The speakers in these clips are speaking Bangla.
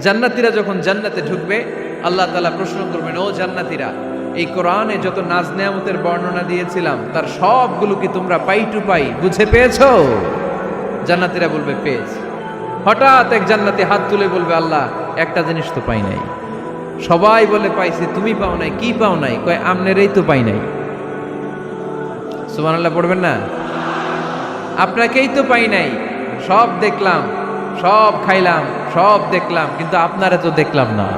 জান্নাতীরা যখন জান্নাতে ঢুকবে আল্লাহ তাআলা প্রশ্ন করবেন, ও জান্নাতীরা, এই কোরআনে যত নাজ নেয়ামতের বর্ণনা দিয়েছিলাম তার সবগুলো কি তোমরা পাই টু পাই বুঝে পেয়েছো? জান্নাতীরা বলবে পেয়েছি। হঠাৎ এক জান্নাতি হাত তুলে বলবে, আল্লাহ একটা জিনিস তো পাই নাই। সবাই বলে পাইছি, তুমি পাও নাই। কি পাও নাই? কয় আমনেরই তো পাই নাই। সুবহানাল্লাহ পড়বেন না? আপনাকেই তো পাই নাই। সব দেখলাম, সব খাইলাম, সব দেখলাম, কিন্তু আপনারে তো দেখলাম না।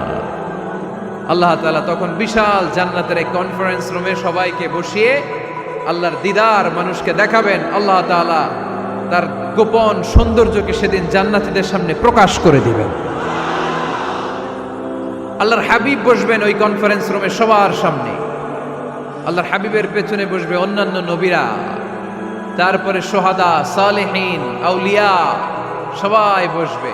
আল্লাহ তাআলা তখন বিশাল জান্নাতের এক কনফারেন্স রুমে সবাইকে বসিয়ে আল্লাহর দিদার মানুষকে দেখাবেন। আল্লাহ তাআলা তার গোপন সৌন্দর্যকে সেদিন জান্নাতীদের সামনে প্রকাশ করে দিবেন। আল্লাহর হাবিব বসবেন ওই কনফারেন্স রুমে সবার সামনে। আল্লাহর হাবিবের পেছনে বসবে অন্যান্য নবীরা, তারপরে সোহাদা, সালেহীন, আউলিয়া সবাই বসবে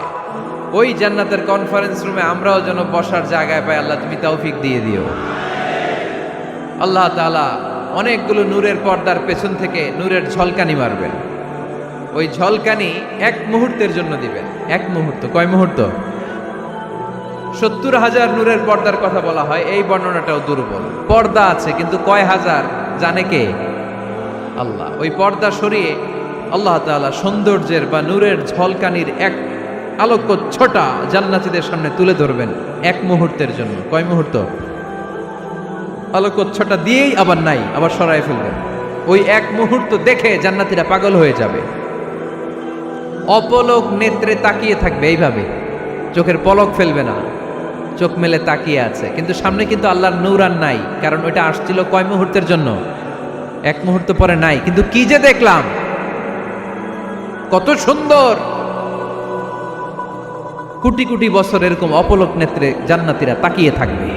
ওই জান্নাতের কনফারেন্স রুমে। আমরাও যেন বসার জায়গায় পাই, আল্লাহ তুমি তৌফিক দিয়ে দিও। আল্লাহ তাআলা অনেকগুলো নূরের পর্দার পেছন থেকে নূরের ঝলকানি মারবেন। ওই ঝলকানি এক মুহূর্তের জন্য দিবেন। এক মুহূর্ত। কয় মুহূর্ত? 70,000 নূরের পর্দার কথা বলা হয়, এই বর্ণনাটাও দুর্বল। পর্দা আছে কিন্তু কয় হাজার জানে কে? আল্লাহ। ওই পর্দা সরিয়ে আল্লাহ তাআলা সৌন্দর্যের বা নূরের ঝলকানির এক আলোকচ্ছটা জান্নাতীদের সামনে তুলে ধরবেন এক মুহূর্তের জন্য। কয় মুহূর্ত? আলোকচ্ছটা দিয়েই আবার নাই, আবার সরায় ফেলবেন। ওই এক মুহূর্ত দেখে জান্নাতীরা পাগল হয়ে যাবে, অপলক নেত্রে তাকিয়ে থাকবে। এইভাবে চোখের পলক ফেলবে না, চোখ মেলে তাকিয়ে আছে। কিন্তু সামনে কিন্তু আল্লাহর নূর আর নাই, কারণ ওইটা আসছিল কয় মুহূর্তের জন্য? এক মুহূর্ত পরে নাই। কিন্তু কি যে দেখলাম, কত সুন্দর! কোটি কোটি বছর এরকম অপলক নেত্রে জান্নাতীরা তাকিয়ে থাকবে।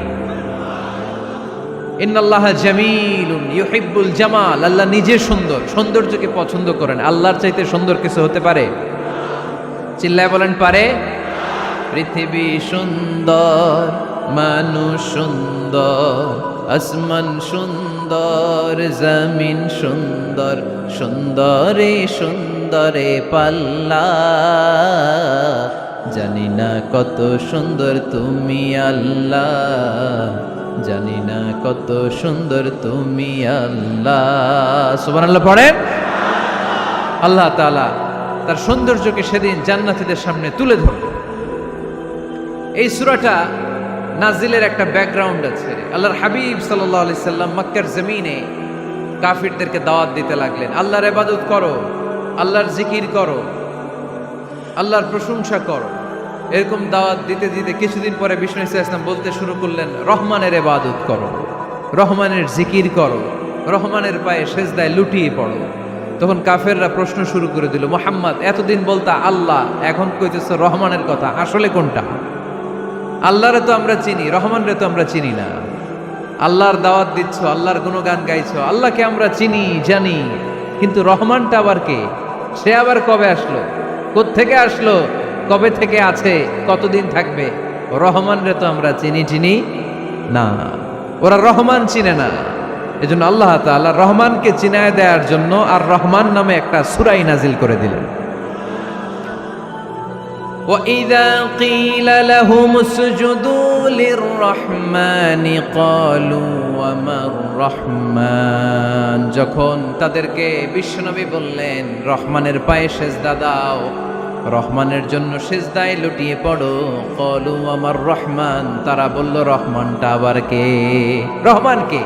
ইন্নাল্লাহা জামিলুন ইউহিব্বুল জামাল। আল্লাহ নিজে সুন্দর, সৌন্দর্যকে পছন্দ করেন। আল্লাহর চাইতে সুন্দর কিছু হতে পারে? চিল্লায় বলেন পারে? পৃথিবী সুন্দর, মানুষ সুন্দর, আসমান সুন্দর, জমিন সুন্দর, সুন্দরে সুন্দরে পাল্লা। জানি না কত সুন্দর তুমি আল্লাহ, জানি না কত সুন্দর তুমি আল্লাহ। সুবহানাল্লাহ পড়েন। আল্লাহ তাআলা তার সৌন্দর্যকে সেদিন জান্নাতীদের সামনে তুলে ধরবেন। এই সূরাটা নাজিলের একটা ব্যাকগ্রাউন্ড আছে। আল্লাহর হাবিব সাল্লাল্লাহু আলাইহি সাল্লাম মক্কার জমিনে কাফিরদেরকে দাওয়াত দিতে লাগলেন, আল্লাহর ইবাদত করো, আল্লাহর জিকির করো, আল্লাহর প্রশংসা করো। এরকম দাওয়াত দিতে দিতে কিছুদিন পরে বিষ্ণু ইসলাম বলতে শুরু করলেন, রহমানের ইবাদত করো, রহমানের জিকির করো, রহমানের পায়ে সেজদায় লুটিয়ে পড়ো। তখন কাফেররা প্রশ্ন শুরু করে দিল, মুহাম্মদ এতদিন বলতা আল্লাহ, এখন কইতেছ রহমানের কথা, আসলে কোনটা? আল্লাহরে তো আমরা চিনি, রহমানরে তো আমরা চিনি না। আল্লাহর দাওয়াত দিচ্ছ, আল্লাহর গুণগান গাইছো, আল্লাহকে আমরা চিনি জানি, কিন্তু রহমানটা আবার কে? সে আবার কবে আসলো, কোত্থেকে আসলো, কবে থেকে আছে, কতদিন থাকবে? রহমানরে তো আমরা চিনি না। ওরা রহমান চিনে না। এজন্য আল্লাহ তাআলা রহমানকে চিনায় দেওয়ার জন্য আর রহমান নামে একটা সূরা নাজিল করে দিলেন। وَإِذَا قِيلَ لَهُمُ اسْجُدُوا لِلرَّحْمَنِ قَالُوا وَمَا الرَّحْمَنُ। যখন তাদেরকে বিশ্বনবী বললেন রহমানের পায়ে সেজদা দাও, রহমানের জন্য সেজদায় লুটিয়ে পড়ো, ক্বালু ওয়ামার রহমান, তারা বলল রহমানটা আবার কে? রহমান কে?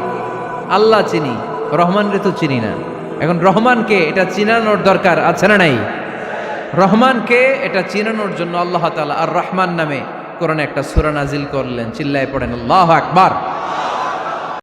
আল্লাহ চিনি, রহমানরে তো চিনি না। এখন রহমানকে এটা চিনানোর দরকার আছে না নাই? রহমানকে এটা চিনানোর জন্য আল্লাহ তাআলা আর রহমান নামে কোরআনে একটা সূরা নাজিল করলেন। চিল্লায় পড়েন আল্লাহু আকবার।